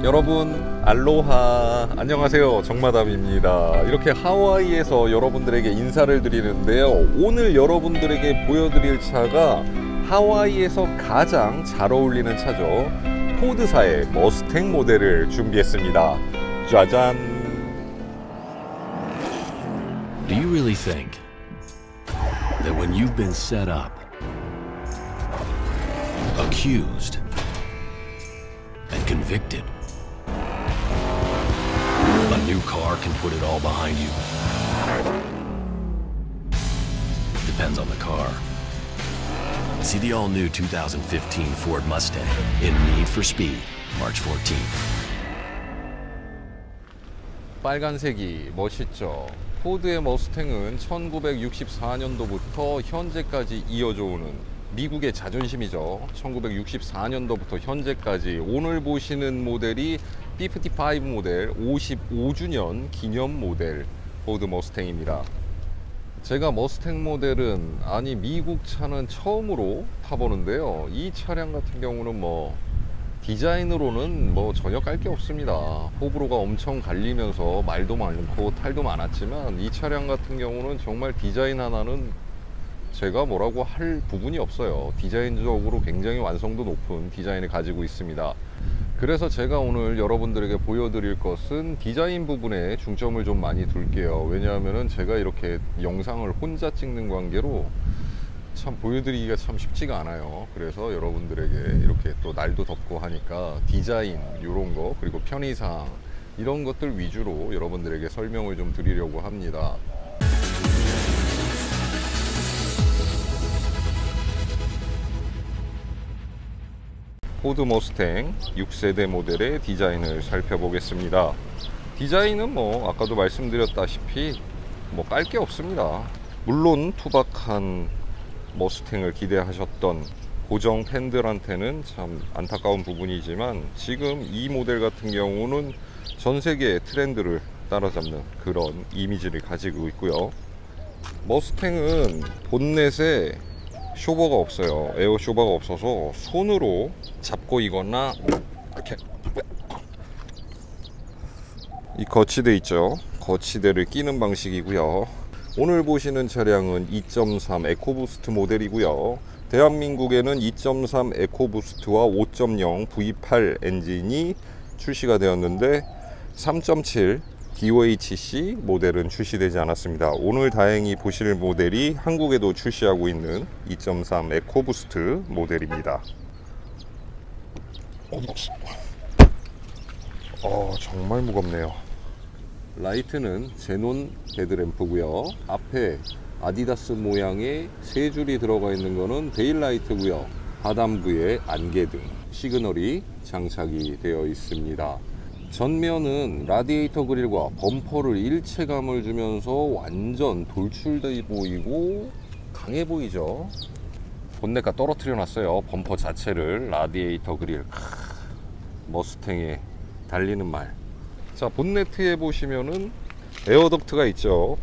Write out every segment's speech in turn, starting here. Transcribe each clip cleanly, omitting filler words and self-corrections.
여러분 알로하, 안녕하세요, 정마담입니다. 이렇게 하와이에서 여러분들에게 인사를 드리는데요, 오늘 여러분들에게 보여드릴 차가 하와이에서 가장 잘 어울리는 차죠. 포드사의 머스탱 모델을 준비했습니다. 짜잔. Do you really think that when you've been set up, accused, and convicted, a new car can put it all behind you? Depends on the car. See the all-new 2015 Ford Mustang in Need for Speed, March 14th. 빨간색이 멋있죠. 포드의 머스탱은 1964년도부터 현재까지 이어져 오는 미국의 자존심이죠. 1964년도부터 현재까지 오늘 보시는 모델이 B55 모델 55주년 기념 모델 포드 머스탱입니다. 제가 머스탱 모델은, 아니 미국 차는 처음으로 타보는데요, 이 차량 같은 경우는 디자인으로는 전혀 깔 게 없습니다. 호불호가 엄청 갈리면서 말도 많고 탈도 많았지만, 이 차량 같은 경우는 정말 디자인 하나는 제가 뭐라고 할 부분이 없어요. 디자인적으로 굉장히 완성도 높은 디자인을 가지고 있습니다. 그래서 제가 오늘 여러분들에게 보여드릴 것은 디자인 부분에 중점을 좀 많이 둘게요. 왜냐하면 제가 이렇게 영상을 혼자 찍는 관계로 참 보여드리기가 참 쉽지가 않아요. 그래서 여러분들에게 이렇게 또 날도 덥고 하니까 디자인 이런 거, 그리고 편의상 이런 것들 위주로 여러분들에게 설명을 좀 드리려고 합니다. 포드 머스탱 6세대 모델의 디자인을 살펴보겠습니다. 디자인은 아까도 말씀드렸다시피 깔 게 없습니다. 물론 투박한 머스탱을 기대하셨던 고정 팬들한테는 참 안타까운 부분이지만, 지금 이 모델 같은 경우는 전 세계의 트렌드를 따라잡는 그런 이미지를 가지고 있고요. 머스탱은 본넷에 쇼버가 없어요. 에어 쇼버가 없어서 손으로 잡고 이거나 이렇게 이 거치대 있죠, 거치대를 끼는 방식이고요. 오늘 보시는 차량은 2.3 에코부스트 모델이고요. 대한민국에는 2.3 에코부스트와 5.0 V8 엔진이 출시가 되었는데 3.7 DOHC 모델은 출시되지 않았습니다. 오늘 다행히 보실 모델이 한국에도 출시하고 있는 2.3 에코부스트 모델입니다. 정말 무겁네요. 라이트는 제논 헤드램프고요. 앞에 아디다스 모양의 세 줄이 들어가 있는 거는 데일라이트고요. 하단부에 안개등, 시그널이 장착이 되어 있습니다. 전면은 라디에이터 그릴과 범퍼를 일체감을 주면서 완전 돌출돼 보이고 강해 보이죠. 본넷과 떨어뜨려 놨어요. 범퍼 자체를. 라디에이터 그릴, 머스탱에 달리는 말. 자, 본네트에 보시면은 에어덕트가 있죠.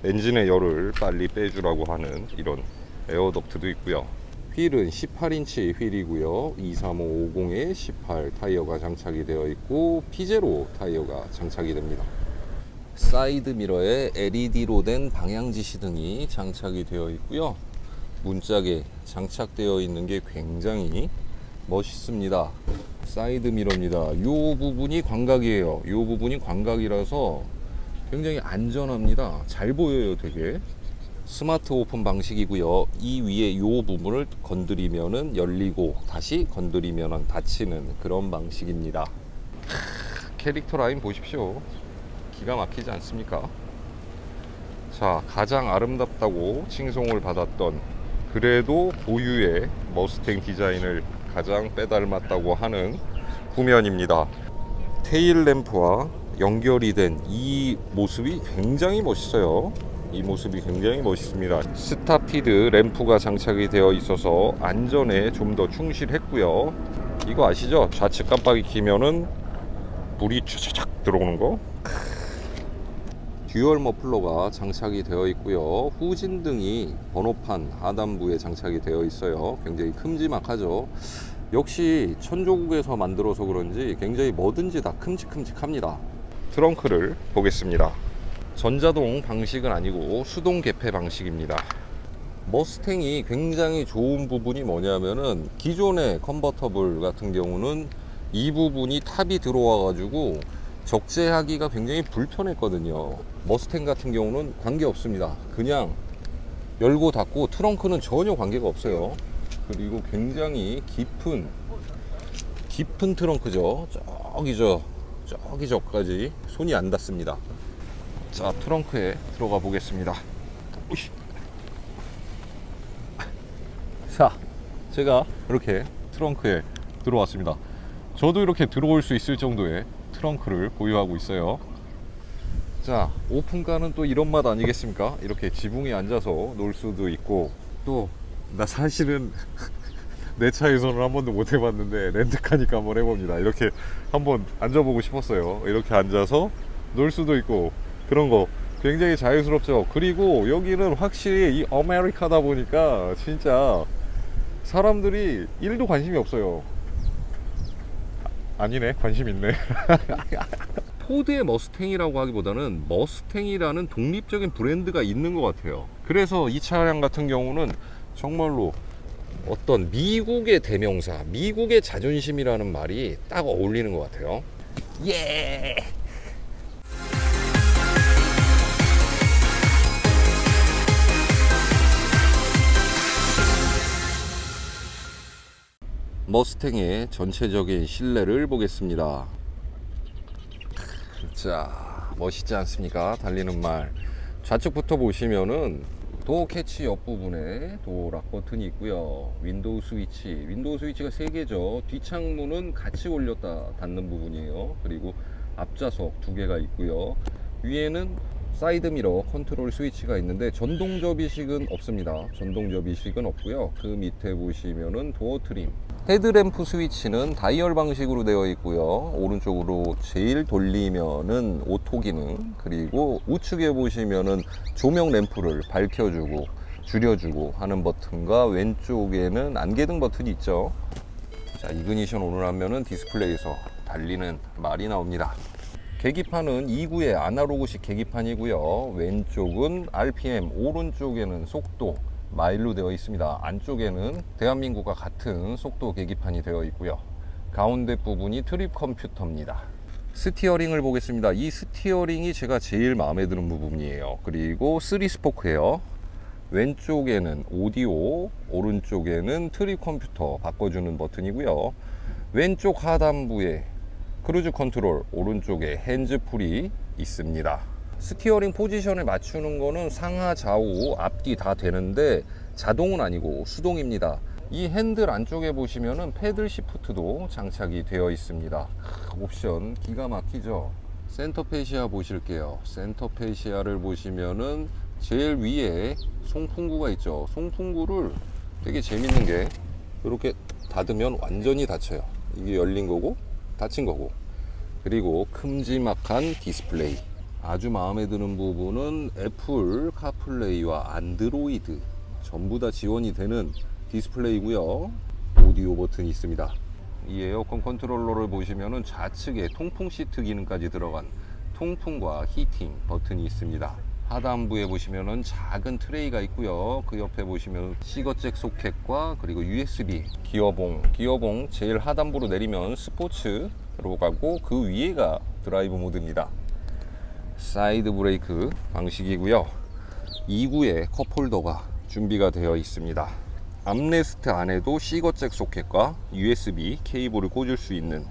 엔진의 열을 빨리 빼주라고 하는 이런 에어덕트도 있고요. 휠은 18인치 휠이고요. 23550에 18 타이어가 장착이 되어 있고 피제로 타이어가 장착이 됩니다. 사이드 미러에 LED로 된 방향 지시등이 장착이 되어 있고요. 문짝에 장착되어 있는 게 굉장히 멋있습니다. 사이드 미러입니다. 이 부분이 광각이에요. 이 부분이 광각이라서 굉장히 안전합니다. 잘 보여요. 되게 스마트 오픈 방식이고요. 이 위에 이 부분을 건드리면은 열리고 다시 건드리면 닫히는 그런 방식입니다. 캐릭터 라인 보십시오. 기가 막히지 않습니까? 자, 가장 아름답다고 칭송을 받았던, 그래도 고유의 머스탱 디자인을 가장 빼닮았다고 하는 후면입니다. 테일 램프와 연결이 된 이 모습이 굉장히 멋있어요. 이 모습이 굉장히 멋있습니다. 스타피드 램프가 장착이 되어 있어서 안전에 좀 더 충실했고요. 이거 아시죠? 좌측 깜빡이 키면은 불이 촤촤촤 들어오는 거. 듀얼 머플러가 장착이 되어 있고요. 후진등이 번호판 하단부에 장착이 되어 있어요. 굉장히 큼지막하죠. 역시 천조국에서 만들어서 그런지 굉장히 뭐든지 다 큼직큼직합니다. 트렁크를 보겠습니다. 전자동 방식은 아니고 수동 개폐 방식입니다. 머스탱이 굉장히 좋은 부분이 뭐냐면은 기존의 컨버터블 같은 경우는 이 부분이 탑이 들어와 가지고 적재하기가 굉장히 불편했거든요. 머스탱 같은 경우는 관계 없습니다. 그냥 열고 닫고 트렁크는 전혀 관계가 없어요. 그리고 굉장히 깊은 트렁크죠. 저기 저까지 손이 안 닿습니다. 자, 트렁크에 들어가 보겠습니다. 오이씨. 자, 제가 이렇게 트렁크에 들어왔습니다. 저도 이렇게 들어올 수 있을 정도의 트렁크를 보유하고 있어요. 자, 오픈카는 또 이런 맛 아니겠습니까? 이렇게 지붕에 앉아서 놀 수도 있고, 또 나 사실은 내 차에서는 한 번도 못 해봤는데 렌트카니까 한번 해봅니다. 이렇게 한번 앉아보고 싶었어요. 이렇게 앉아서 놀 수도 있고 그런 거 굉장히 자유스럽죠. 그리고 여기는 확실히 이 아메리카다 보니까 진짜 사람들이 1도 관심이 없어요. 아니네, 관심 있네. 포드의 머스탱이라고 하기보다는 머스탱이라는 독립적인 브랜드가 있는 것 같아요. 그래서 이 차량 같은 경우는 정말로 어떤 미국의 대명사, 미국의 자존심이라는 말이 딱 어울리는 것 같아요. 예! 머스탱의 전체적인 실내를 보겠습니다. 자, 멋있지 않습니까? 달리는 말. 좌측부터 보시면은 도어 캐치 옆부분에 도어 락 버튼이 있고요. 윈도우 스위치가 3개죠. 뒷창문은 같이 올렸다 닫는 부분이에요. 그리고 앞좌석 2개가 있고요. 위에는 사이드 미러 컨트롤 스위치가 있는데 전동 접이식은 없습니다. 전동 접이식은 없고요. 그 밑에 보시면은 도어 트림, 헤드램프 스위치는 다이얼 방식으로 되어 있고요. 오른쪽으로 제일 돌리면은 오토 기능, 그리고 우측에 보시면은 조명 램프를 밝혀주고 줄여주고 하는 버튼과 왼쪽에는 안개등 버튼이 있죠. 자, 이그니션 온을 하면은 디스플레이에서 달리는 말이 나옵니다. 계기판은 2구의 아날로그식 계기판이고요. 왼쪽은 RPM, 오른쪽에는 속도, 마일로 되어 있습니다. 안쪽에는 대한민국과 같은 속도 계기판이 되어 있고요. 가운데 부분이 트립 컴퓨터입니다. 스티어링을 보겠습니다. 이 스티어링이 제가 제일 마음에 드는 부분이에요. 그리고 3스포크예요. 왼쪽에는 오디오, 오른쪽에는 트립 컴퓨터 바꿔주는 버튼이고요. 왼쪽 하단부에 크루즈 컨트롤, 오른쪽에 핸즈풀이 있습니다. 스티어링 포지션을 맞추는 거는 상하, 좌우, 앞뒤 다 되는데 자동은 아니고 수동입니다. 이 핸들 안쪽에 보시면은 패들 시프트도 장착이 되어 있습니다. 옵션 기가 막히죠. 센터 페시아 보실게요. 센터 페시아를 보시면은 제일 위에 송풍구가 있죠. 송풍구를 되게 재밌는 게 이렇게 닫으면 완전히 닫혀요. 이게 열린 거고 닫힌 거고, 그리고 큼지막한 디스플레이. 아주 마음에 드는 부분은 애플 카플레이와 안드로이드 전부 다 지원이 되는 디스플레이고요. 오디오 버튼이 있습니다. 이 에어컨 컨트롤러를 보시면은 좌측에 통풍 시트 기능까지 들어간 통풍과 히팅 버튼이 있습니다. 하단부에 보시면은 작은 트레이가 있고요. 그 옆에 보시면 시거잭 소켓과 그리고 USB 기어봉 제일 하단부로 내리면 스포츠로 가고 그 위에가 드라이브 모드입니다. 사이드 브레이크 방식이고요. 2구의 컵홀더가 준비가 되어 있습니다. 암레스트 안에도 시거잭 소켓과 USB 케이블을 꽂을 수 있는,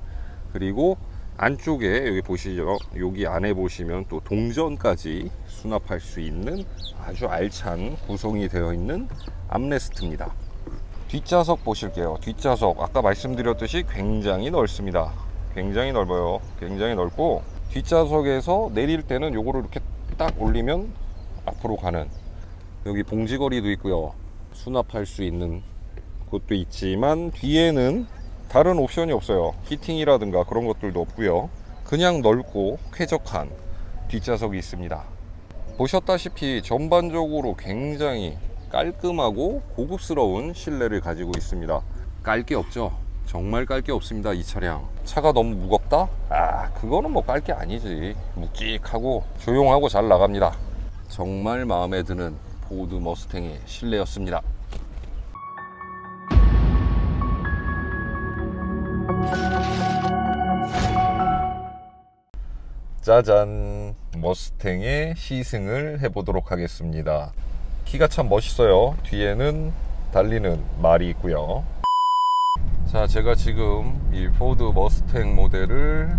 그리고 안쪽에 여기 보시죠. 여기 안에 보시면 또 동전까지 수납할 수 있는 아주 알찬 구성이 되어 있는 암레스트입니다. 뒷좌석 보실게요. 뒷좌석 아까 말씀드렸듯이 굉장히 넓습니다. 굉장히 넓어요. 굉장히 넓고 뒷좌석에서 내릴 때는 요거를 이렇게 딱 올리면 앞으로 가는, 여기 봉지거리도 있고요. 수납할 수 있는 곳도 있지만 뒤에는 다른 옵션이 없어요. 히팅이라든가 그런 것들도 없고요. 그냥 넓고 쾌적한 뒷좌석이 있습니다. 보셨다시피 전반적으로 굉장히 깔끔하고 고급스러운 실내를 가지고 있습니다. 깔 게 없죠. 정말 깔 게 없습니다. 이 차량 차가 너무 무겁다? 아, 그거는 뭐 깔 게 아니지. 묵직하고 조용하고 잘 나갑니다. 정말 마음에 드는 포드 머스탱의 실내였습니다. 짜잔, 머스탱의 시승을 해보도록 하겠습니다. 키가 참 멋있어요. 뒤에는 달리는 말이 있고요. 자, 제가 지금 이 포드 머스탱 모델을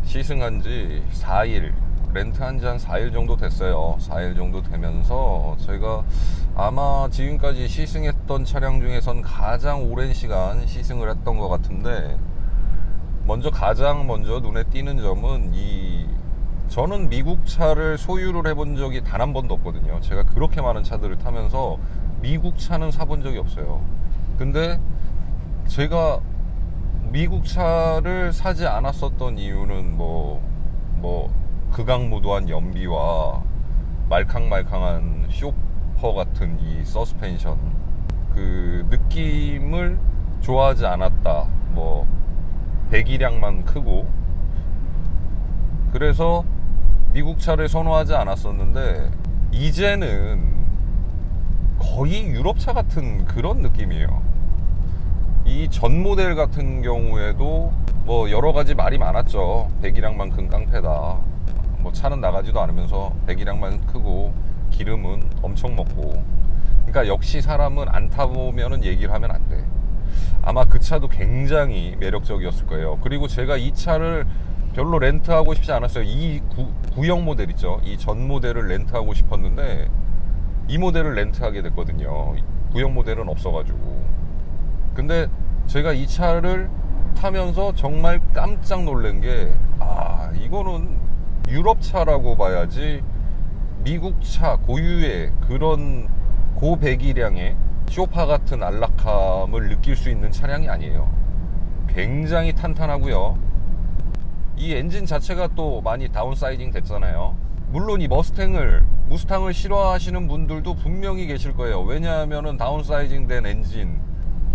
시승한 지 4일, 렌트한 지 한 4일 정도 됐어요. 4일 정도 되면서 제가 아마 지금까지 시승했던 차량 중에선 가장 오랜 시간 시승을 했던 것 같은데, 가장 먼저 눈에 띄는 점은 저는 미국 차를 소유를 해본 적이 단 한 번도 없거든요. 제가 그렇게 많은 차들을 타면서 미국 차는 사본 적이 없어요. 근데 제가 미국 차를 사지 않았었던 이유는 극악무도한 연비와 말캉말캉한 쇼퍼 같은 이 서스펜션, 그 느낌을 좋아하지 않았다. 배기량만 크고, 그래서 미국 차를 선호하지 않았었는데, 이제는 거의 유럽차 같은 그런 느낌이에요. 이 전 모델 같은 경우에도 여러 가지 말이 많았죠. 배기량만큼 깡패다. 차는 나가지도 않으면서 배기량만 크고 기름은 엄청 먹고. 그러니까 역시 사람은 안 타보면은 얘기를 하면 안 돼. 아마 그 차도 굉장히 매력적이었을 거예요. 그리고 제가 이 차를 별로 렌트하고 싶지 않았어요. 이 구형 모델 있죠. 이 전 모델을 렌트하고 싶었는데 이 모델을 렌트하게 됐거든요. 구형 모델은 없어가지고. 근데 제가 이 차를 타면서 정말 깜짝 놀란 게, 이거는 유럽 차라고 봐야지 미국 차 고유의 그런 고배기량의 쇼파 같은 안락함을 느낄 수 있는 차량이 아니에요. 굉장히 탄탄하고요. 이 엔진 자체가 또 많이 다운사이징 됐잖아요. 물론 이 무스탕을 싫어하시는 분들도 분명히 계실 거예요. 왜냐하면은 다운사이징 된 엔진,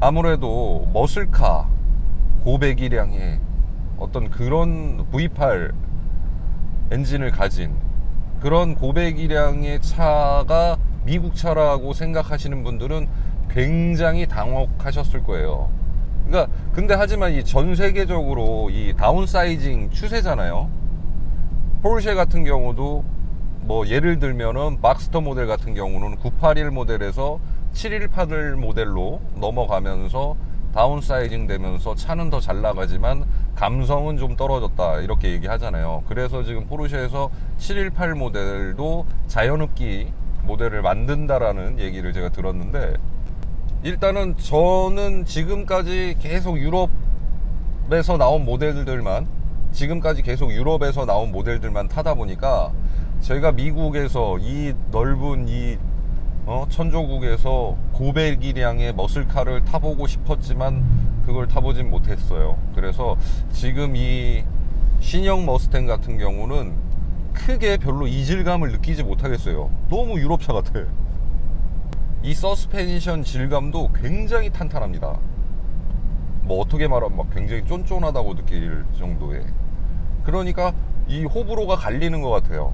아무래도 머슬카 고배기량의 어떤 그런 V8 엔진을 가진 그런 고배기량의 차가 미국 차라고 생각하시는 분들은 굉장히 당혹하셨을 거예요. 그러니까 근데 하지만 이 전 세계적으로 이 다운사이징 추세잖아요. 포르쉐 같은 경우도 예를 들면은 박스터 모델 같은 경우는 981 모델에서 718 모델로 넘어가면서 다운사이징 되면서 차는 더 잘 나가지만 감성은 좀 떨어졌다, 이렇게 얘기하잖아요. 그래서 지금 포르쉐에서 718 모델도 자연흡기 모델을 만든다라는 얘기를 제가 들었는데, 일단은 저는 지금까지 계속 유럽에서 나온 모델들만 타다 보니까 제가 미국에서 이 넓은 천조국에서 고배기량의 머슬카를 타보고 싶었지만 그걸 타보진 못했어요. 그래서 지금 이 신형 머스탱 같은 경우는 크게 별로 이질감을 느끼지 못하겠어요. 너무 유럽차 같아. 이 서스펜션 질감도 굉장히 탄탄합니다. 어떻게 말하면 굉장히 쫀쫀하다고 느낄 정도의, 그러니까 이 호불호가 갈리는 것 같아요.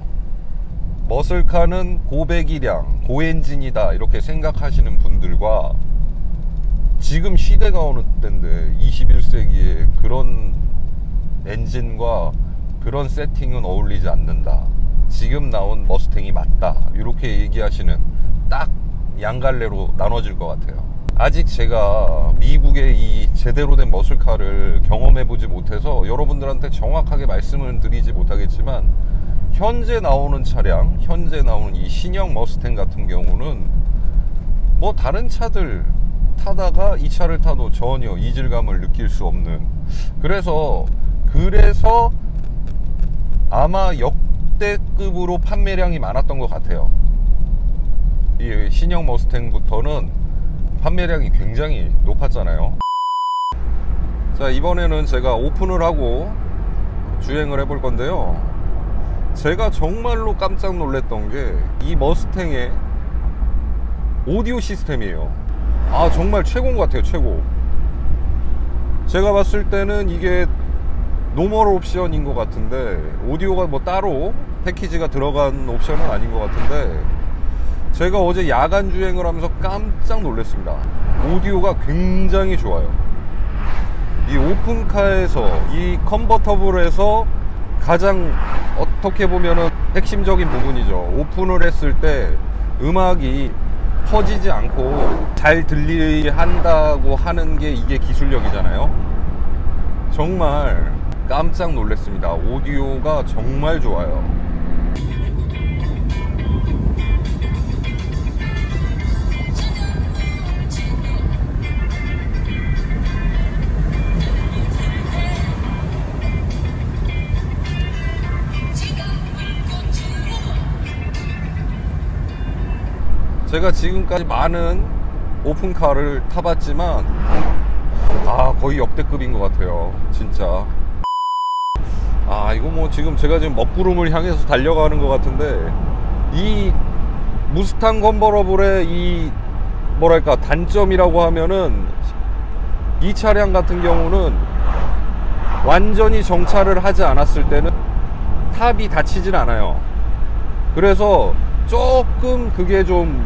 머슬카는 고배기량, 고엔진이다 이렇게 생각하시는 분들과, 지금 시대가 어느 때인데 21세기에 그런 엔진과 그런 세팅은 어울리지 않는다, 지금 나온 머스탱이 맞다, 이렇게 얘기하시는 딱 양갈래로 나눠질 것 같아요. 아직 제가 미국의 이 제대로 된 머슬카를 경험해보지 못해서 여러분들한테 정확하게 말씀을 드리지 못하겠지만, 현재 나오는 이 신형 머스탱 같은 경우는 다른 차들 타다가 이 차를 타도 전혀 이질감을 느낄 수 없는, 그래서 아마 역대급으로 판매량이 많았던 것 같아요. 이 신형 머스탱부터는 판매량이 굉장히 높았잖아요. 자, 이번에는 제가 오픈을 하고 주행을 해볼 건데요. 제가 정말로 깜짝 놀랐던 게 이 머스탱의 오디오 시스템이에요. 정말 최고인 것 같아요. 최고. 제가 봤을 때는 이게 노멀 옵션인 것 같은데, 오디오가 뭐 따로 패키지가 들어간 옵션은 아닌 것 같은데, 제가 어제 야간 주행을 하면서 깜짝 놀랐습니다. 오디오가 굉장히 좋아요. 이 오픈카에서, 이 컨버터블에서 가장 어떻게 보면은 핵심적인 부분이죠. 오픈을 했을 때 음악이 퍼지지 않고 잘 들리게 한다고 하는 게 이게 기술력이잖아요. 정말 깜짝 놀랐습니다. 오디오가 정말 좋아요. 제가 지금까지 많은 오픈카를 타봤지만 거의 역대급인 것 같아요. 진짜. 이거 뭐 지금 제가 지금 먹구름을 향해서 달려가는 것 같은데, 이 무스탕 컨버러블의 이 뭐랄까 단점이라고 하면은, 이 차량 같은 경우는 완전히 정차를 하지 않았을 때는 탑이 닫히질 않아요. 그래서 조금 그게 좀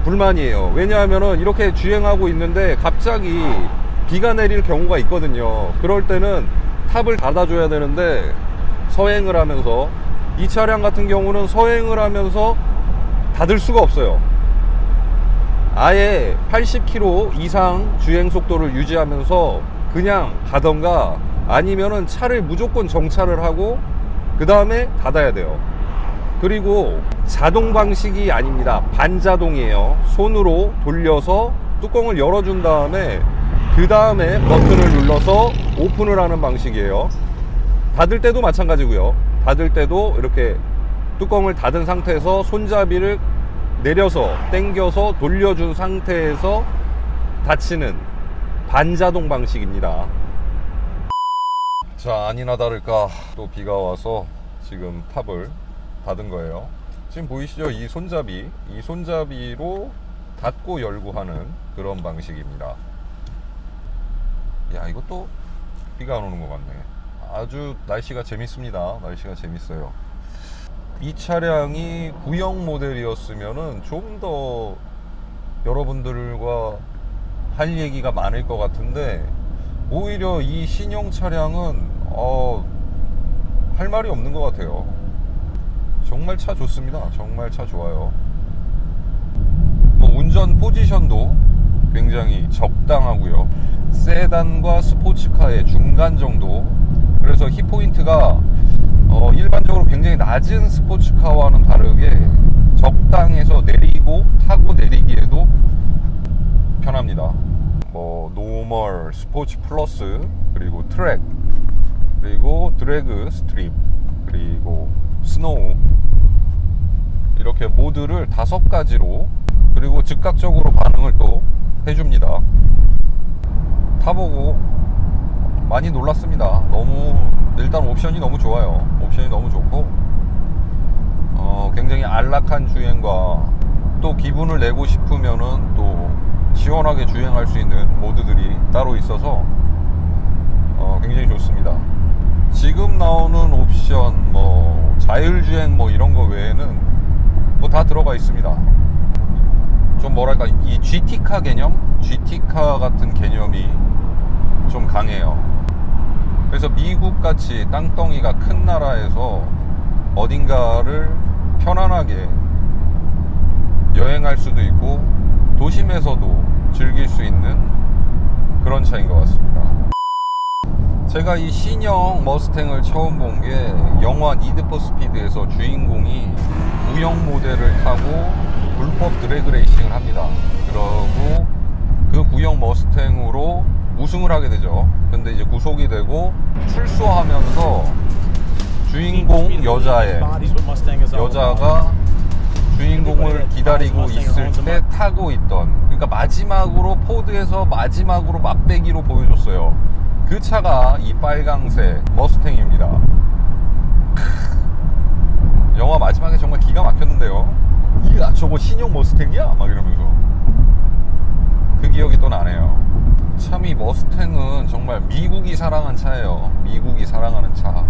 불만이에요. 왜냐하면은 이렇게 주행하고 있는데 갑자기 비가 내릴 경우가 있거든요. 그럴 때는 탑을 닫아줘야 되는데, 서행을 하면서, 이 차량 같은 경우는 서행을 하면서 닫을 수가 없어요. 아예 80km 이상 주행 속도를 유지하면서 그냥 가던가, 아니면은 차를 무조건 정차를 하고 그 다음에 닫아야 돼요. 그리고 자동 방식이 아닙니다. 반자동이에요. 손으로 돌려서 뚜껑을 열어준 다음에 그 다음에 버튼을 눌러서 오픈을 하는 방식이에요. 닫을 때도 마찬가지고요. 닫을 때도 이렇게 뚜껑을 닫은 상태에서 손잡이를 내려서 당겨서 돌려준 상태에서 닫히는 반자동 방식입니다. 자, 아니나 다를까 또 비가 와서 지금 탑을 닫은 거예요. 지금 보이시죠? 이 손잡이로 닫고 열고 하는 그런 방식입니다. 야, 이것도 비가 안 오는 것 같네. 아주 날씨가 재밌습니다. 날씨가 재밌어요. 이 차량이 구형 모델이었으면은 좀 더 여러분들과 할 얘기가 많을 것 같은데, 오히려 이 신형 차량은 할 말이 없는 것 같아요. 정말 차 좋습니다. 정말 차 좋아요. 뭐 운전 포지션도 굉장히 적당하고요. 세단과 스포츠카의 중간 정도. 그래서 힙포인트가 일반적으로 굉장히 낮은 스포츠카와는 다르게 적당해서 내리고 타고 내리기에도 편합니다. 뭐 노멀, 스포츠 플러스, 그리고 트랙, 그리고 드래그 스트립, 그리고 스노우, 이렇게 모드를 5가지로, 그리고 즉각적으로 반응을 또 해줍니다. 타보고 많이 놀랐습니다. 일단 옵션이 너무 좋아요. 옵션이 너무 좋고, 굉장히 안락한 주행과, 또 기분을 내고 싶으면은 또 시원하게 주행할 수 있는 모드들이 따로 있어서 굉장히 좋습니다. 지금 나오는 옵션, 뭐 자율주행 뭐 이런 거 외에는 뭐 다 들어가 있습니다. 좀 뭐랄까, 이 GT카 개념? GT카 같은 개념이 좀 강해요. 그래서 미국같이 땅덩이가 큰 나라에서 어딘가를 편안하게 여행할 수도 있고 도심에서도 즐길 수 있는 그런 차인 것 같습니다. 제가 이 신형 머스탱을 처음 본 게 영화 니드 포 스피드에서 주인공이 구형 모델을 타고 불법 드래그 레이싱을 합니다. 그러고 그 구형 머스탱으로 우승을 하게 되죠. 근데 이제 구속이 되고 출소하면서 주인공 여자가 주인공을 기다리고 있을 때 타고 있던, 그러니까 마지막으로 포드에서 마지막으로 맛배기로 보여줬어요. 그 차가 이 빨강색 머스탱입니다. 영화 마지막에 정말 기가 막혔는데요. 이야, 저거 신형 머스탱이야? 막 이러면서 그 기억이 또 나네요. 참 이 머스탱은 정말 미국이 사랑한 차예요. 미국이 사랑하는 차.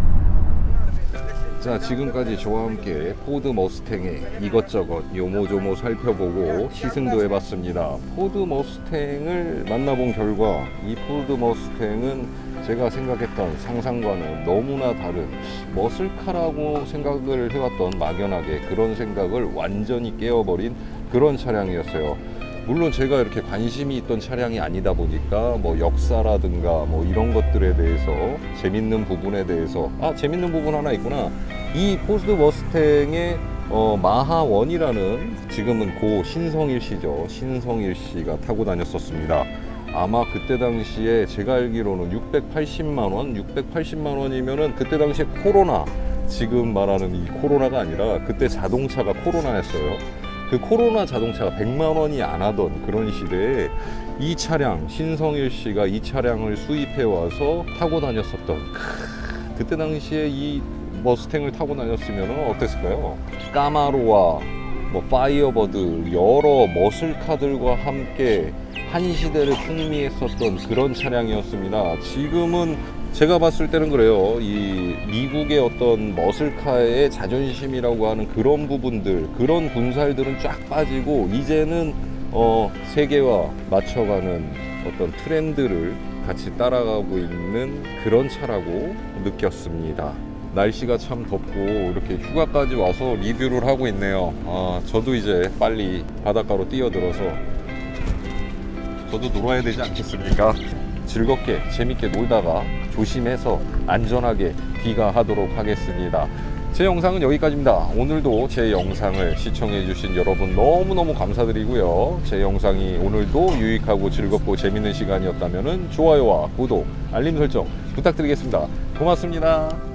자, 지금까지 저와 함께 포드 머스탱의 이것저것 요모조모 살펴보고 시승도 해봤습니다. 포드 머스탱을 만나본 결과 이 포드 머스탱은 제가 생각했던 상상과는 너무나 다른 머슬카라고 생각을 해왔던 막연하게 그런 생각을 완전히 깨어버린 그런 차량이었어요. 물론 제가 이렇게 관심이 있던 차량이 아니다 보니까 뭐 역사라든가 뭐 이런 것들에 대해서 재밌는 부분에 대해서 재밌는 부분 하나 있구나. 이 포드 머스탱의 마하1이라는 지금은 고 신성일 씨죠. 신성일 씨가 타고 다녔었습니다. 아마 그때 당시에 제가 알기로는 680만원 680만원이면은 그때 당시에 코로나, 지금 말하는 이 코로나가 아니라 그때 자동차가 코로나였어요. 그 코로나 자동차가 100만원이 안 하던 그런 시대에 이 차량, 신성일 씨가 이 차량을 수입해 와서 타고 다녔었던 그때 당시에 이 머스탱을 타고 다녔으면 어땠을까요? 까마로와 뭐 파이어버드 여러 머슬카들과 함께 한 시대를 풍미했었던 그런 차량이었습니다. 지금은 제가 봤을 때는 그래요. 이 미국의 어떤 머슬카의 자존심이라고 하는 그런 부분들, 그런 군살들은 쫙 빠지고 이제는 세계와 맞춰가는 어떤 트렌드를 같이 따라가고 있는 그런 차라고 느꼈습니다. 날씨가 참 덥고 이렇게 휴가까지 와서 리뷰를 하고 있네요. 저도 이제 빨리 바닷가로 뛰어들어서 저도 놀아야 되지 않겠습니까? 즐겁게 재밌게 놀다가 조심해서 안전하게 귀가하도록 하겠습니다. 제 영상은 여기까지입니다. 오늘도 제 영상을 시청해 주신 여러분 너무너무 감사드리고요. 제 영상이 오늘도 유익하고 즐겁고 재밌는 시간이었다면 좋아요와 구독, 알림 설정 부탁드리겠습니다. 고맙습니다.